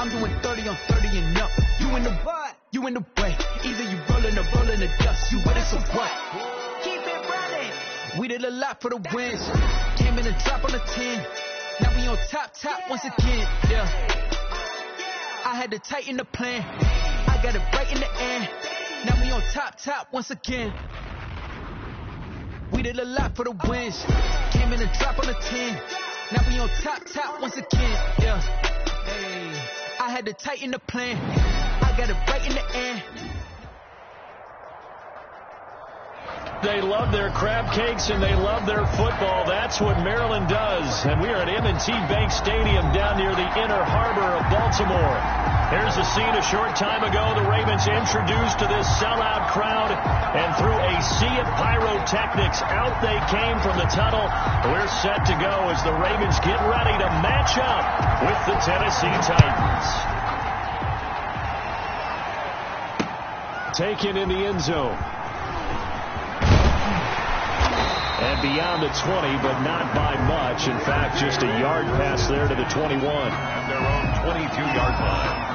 I'm doing 30 on 30 and up. You in the what? You in the way. Either you rolling or rolling the dust. You with it, so what? Keep it running. We did a lot for the wins. Came in and drop on the 10. Now we on top once again. Yeah. I had to tighten the plan. I got it right in the end. Now we on top once again. We did a lot for the wins. Came in and drop on the 10. Now we on top once again. Yeah. Hey. I had to tighten the plan. I got it right in the end. They love their crab cakes and they love their football. That's what Maryland does. And we are at M&T Bank Stadium down near the inner harbor of Baltimore. Here's a scene a short time ago. The Ravens introduced to this sellout crowd, and through a sea of pyrotechnics, out they came from the tunnel. We're set to go as the Ravens get ready to match up with the Tennessee Titans. Taken in the end zone. And beyond the 20, but not by much. In fact, just a yard pass there to the 21. At their own 22-yard line.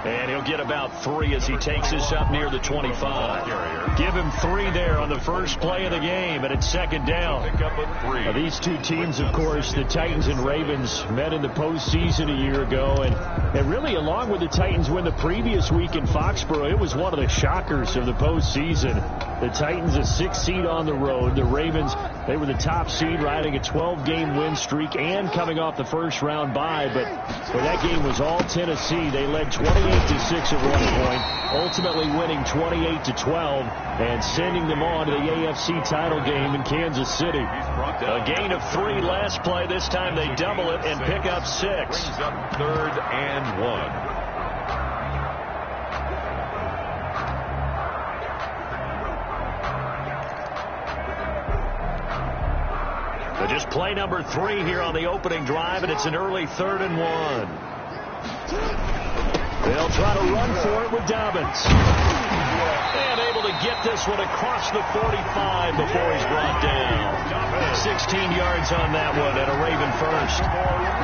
And he'll get about 3 as he takes this up near the 25. Give him 3 there on the first play of the game, and it's second down. Now, these two teams, of course, the Titans and Ravens, met in the postseason a year ago. And really, along with the Titans win the previous week in Foxborough, it was one of the shockers of the postseason. The Titans, a 6th seed on the road. The Ravens, they were the top seed, riding a 12-game win streak and coming off the first-round bye. But that game was all Tennessee. They led 28-6 at one point, ultimately winning 28-12 and sending them on to the AFC title game in Kansas City. A gain of 3 last play. This time they double it and pick up 6. Brings up 3rd and 1. Just play number 3 here on the opening drive, and it's an early 3rd and 1. They'll try to run for it with Dobbins. And able to get this one across the 45 before he's brought down. 16 yards on that one and a Raven first.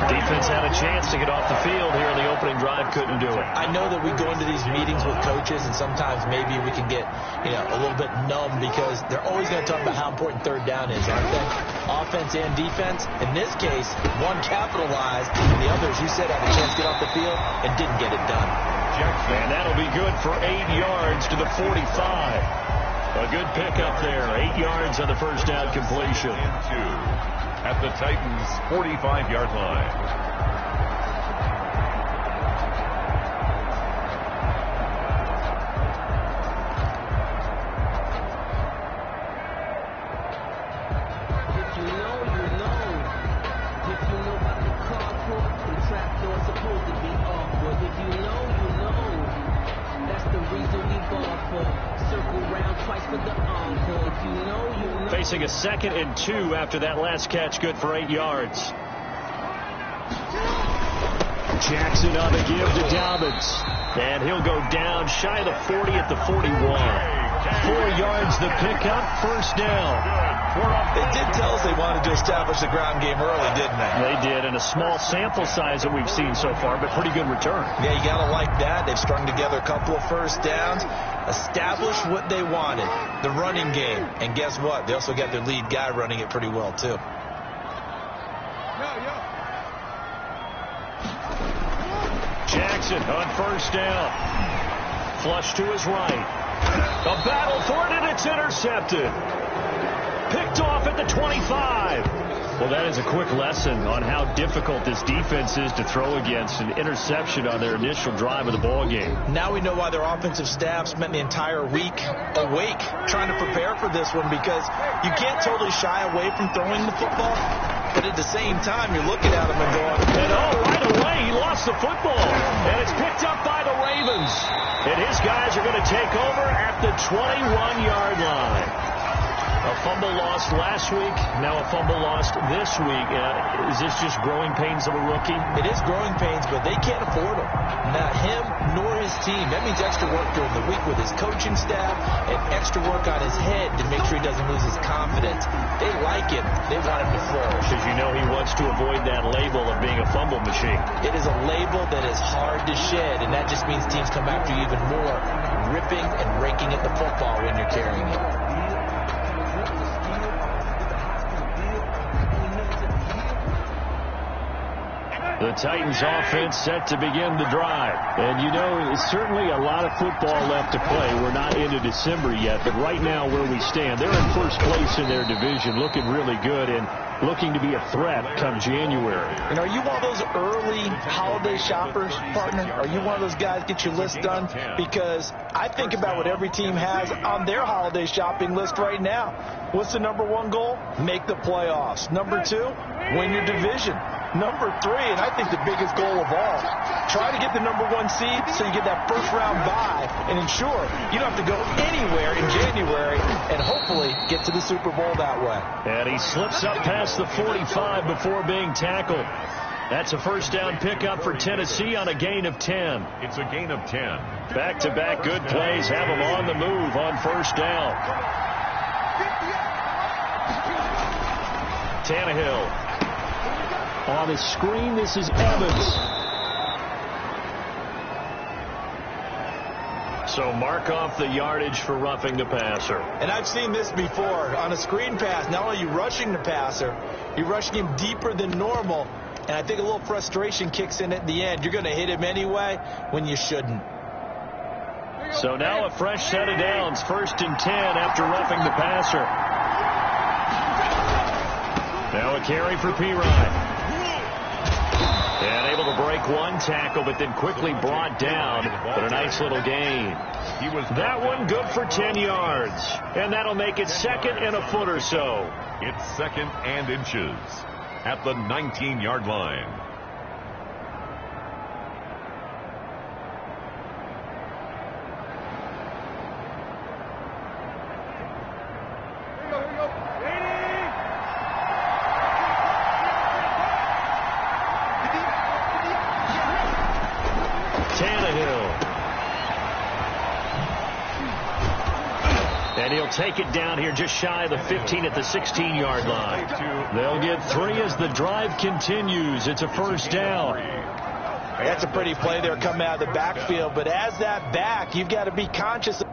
Defense had a chance to get off the field here in the opening drive, couldn't do it. I know that we go into these meetings with coaches, and sometimes maybe we can get a little bit numb because they're always going to talk about how important 3rd down is, aren't they? Offense and defense. In this case, one capitalized, and the others, you said, had a chance to get off the field and didn't get it done. And that'll be good for 8 yards to the 45. A good pickup there. 8 yards on the first down completion. At the Titans' 45-yard line. Facing a 2nd and 2 after that last catch, good for 8 yards. Jackson on the give to Dobbins. And he'll go down shy of the 40 at the 41. 4 yards the pickup, first down. They did tell us they wanted to establish the ground game early, didn't they? They did, and a small sample size that we've seen so far, but pretty good return. Yeah, you got to like that. They've strung together a couple of first downs, established what they wanted, the running game. And guess what? They also got their lead guy running it pretty well, too. Jackson on first down. Flush to his right. A battle for it, and it's intercepted. Picked off at the 25. Well, that is a quick lesson on how difficult this defense is to throw against. An interception on their initial drive of the ball game. Now we know why their offensive staff spent the entire week awake trying to prepare for this one, because you can't totally shy away from throwing the football. But at the same time, you're looking at him and going, and right away, he lost the football. And it's picked up by the Ravens. And his guys are going to take over at the 21-yard line. A fumble lost last week, now a fumble lost this week. Is this just growing pains of a rookie? It is growing pains, but they can't afford them. Not him nor his team. That means extra work during the week with his coaching staff and extra work on his head to make sure he doesn't lose his confidence. They like him. They want him to flourish. Because you know he wants to avoid that label of being a fumble machine. It is a label that is hard to shed, and that just means teams come after you even more, ripping and raking at the football when you're carrying it. The Titans offense set to begin the drive. And you know, certainly a lot of football left to play. We're not into December yet, but right now where we stand, they're in first place in their division, looking really good and looking to be a threat come January. And are you one of those early holiday shoppers, partner? Are you one of those guys get your list done? Because I think about what every team has on their holiday shopping list right now. What's the number one goal? Make the playoffs. Number two, win your division. Number three, and I think the biggest goal of all, try to get the number one seed so you get that first round bye and ensure you don't have to go anywhere in January and hopefully get to the Super Bowl that way. And he slips up past the 45 before being tackled. That's a first down pickup for Tennessee on a gain of 10. It's a gain of 10. Back-to-back good plays have them on the move on first down. Tannehill. On the screen, this is Evans. So mark off the yardage for roughing the passer. And I've seen this before. On a screen pass, not only are you rushing the passer, you're rushing him deeper than normal. And I think a little frustration kicks in at the end. You're going to hit him anyway when you shouldn't. So now a fresh set of downs, 1st and 10 after roughing the passer. Now a carry for Pirine. And able to break one tackle, but then quickly brought down. But a nice little gain. That one good for 10 yards. And that'll make it 2nd and a foot or so. It's 2nd and inches at the 19-yard line. And he'll take it down here just shy of the 15 at the 16-yard line. They'll get 3 as the drive continues. It's a first down. That's a pretty play there coming out of the backfield. But as that back, you've got to be conscious of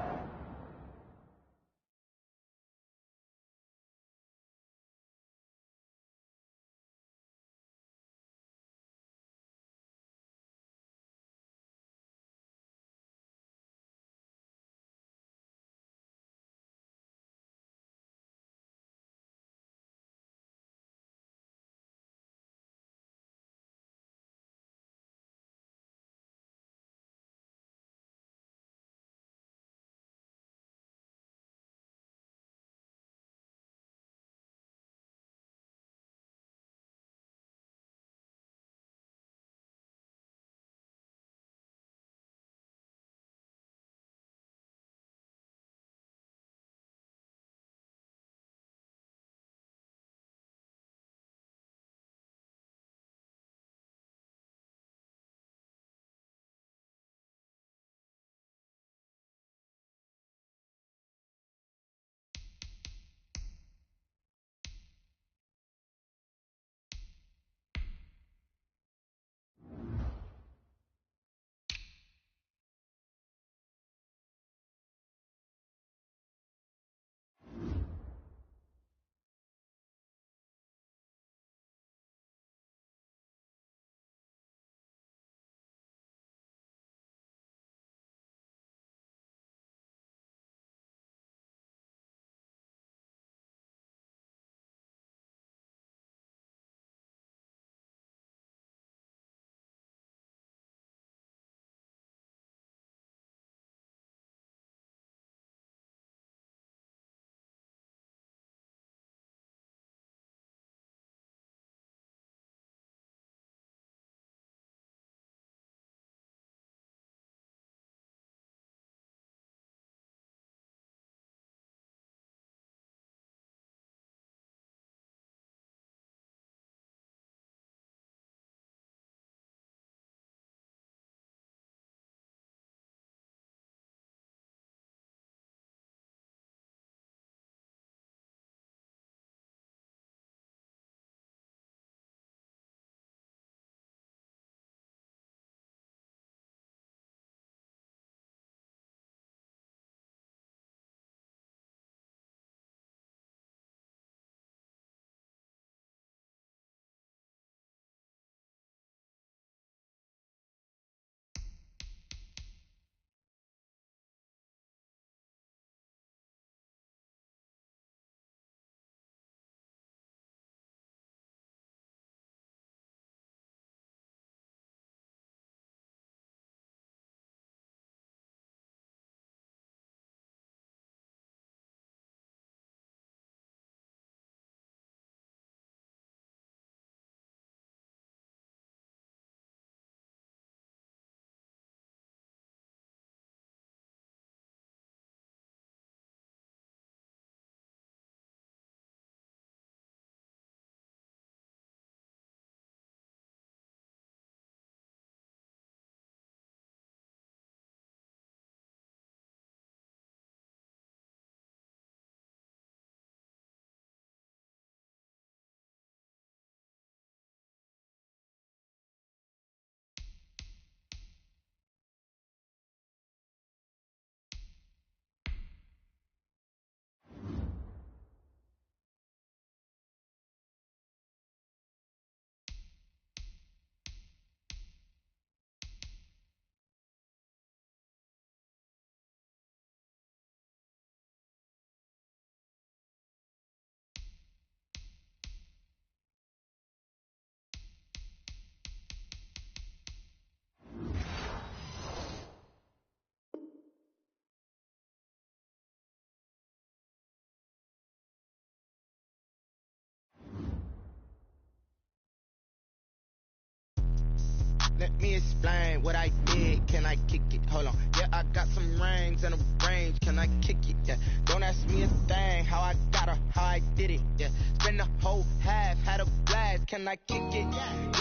Let me explain what I did. Can I kick it? Hold on. Yeah, I got some rings and a range. Can I kick it? Yeah. Don't ask me a thing. How I got her, how I did it. Yeah. Spend the whole half, had a blast. Can I kick it?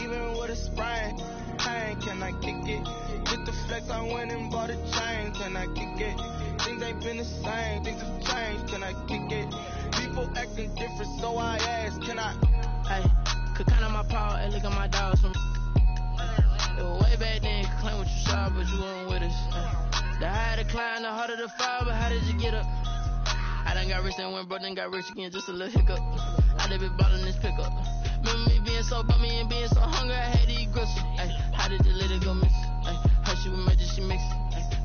Even with a sprain, pain. Can I kick it? With the flex, I went and bought a chain. Can I kick it? Things ain't been the same. Things have changed. Can I kick it? People acting different, so I ask. Can I? Hey, could count on my power and look at my dogs from. Way back then, could claim what you saw, but you weren't with us. The higher the climb, the harder the fall, but how did you get up? I done got rich and went broke, then got rich again, just a little hiccup. I done been ballin' this pickup. Remember me being so bummy and being so hungry, I had to eat gristle. How did you let it go miss? How she was magic, she mixed.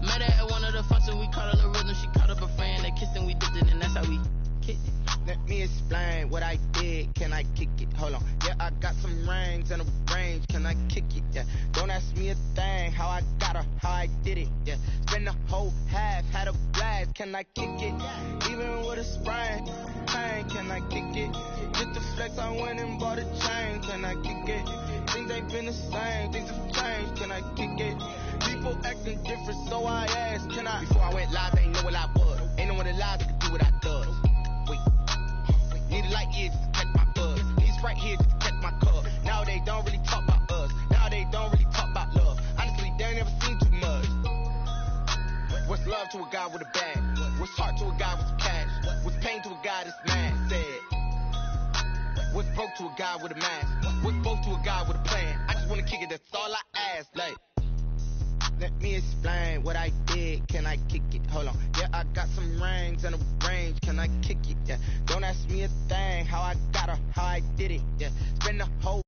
Met her at one of the functions, we caught her the rhythm, she caught up a friend, they kissed and we dipped it, and that's how we kicked it. Let me explain what I did. Can I kick it? Hold on. Yeah, I got some rings and a range. Can I kick it? Yeah. Don't ask me a thing. How I got her, how I did it. Yeah. Spend the whole half, had a blast. Can I kick it? Even with a sprain, pain. Can I kick it? Get the flex, I went and bought a chain. Can I kick it? Things ain't been the same. Things have changed. Can I kick it? People acting different, so I asked. Can I? Before I went live, ain't know what I was. Ain't no one alive that could do what I does. Need a light here just to catch my buzz. Need Sprite here just to catch my cup. Now they don't really talk about us. Now they don't really talk about love. Honestly, they ain't never seen too much. What's love to a guy with a bag? What's heart to a guy with some cash? What's pain to a guy that's mad? Said. What's broke to a guy with a mask? What's both to a guy with a plan? I just wanna kick it, that's all I ask. Like, let me explain what I did. Can I kick it? Hold on. Yeah, I got some rings and a range. Can I kick it? Yeah. Don't ask me a thing. How I got her, how I did it. Yeah. Spend the whole